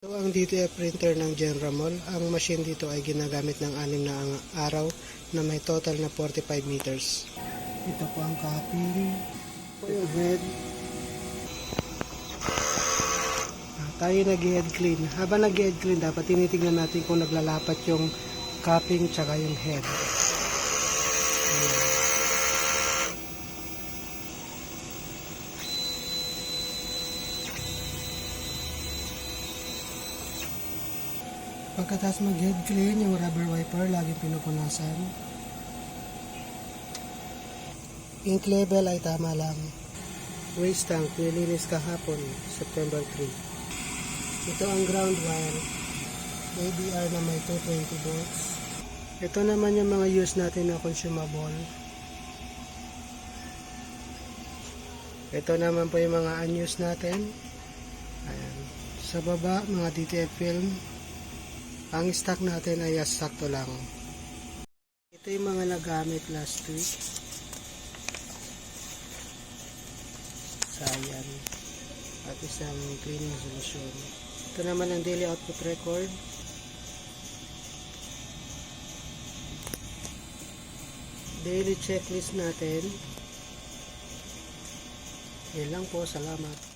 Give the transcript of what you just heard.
Ito ang DTF printer ng Genramol. Ang machine dito ay ginagamit ng 6 na araw na may total na 45 meters. Ito po ang copy. Ito po yung head. Tayo nag-head clean. Habang nag-head clean, dapat tinitingnan natin kung naglalapat yung cupping tsaka yung head. Pagkatapos mag-head clean, yung rubber wiper laging pinupunasan. Ink level ay tama lang. Waste tank, nilinis kahapon, September 3. Ito ang ground wire. ADR na may 220 volts. Ito naman yung mga use natin na consumable. Ito naman po yung mga unused natin. Ayan. Sa baba, mga DTF film. Ang stock natin ay sakto lang. Ito yung mga nagamit last week. Sayan. At isang cleaning solution. Ito naman ang daily output record. Daily checklist natin. Yan lang po. Salamat.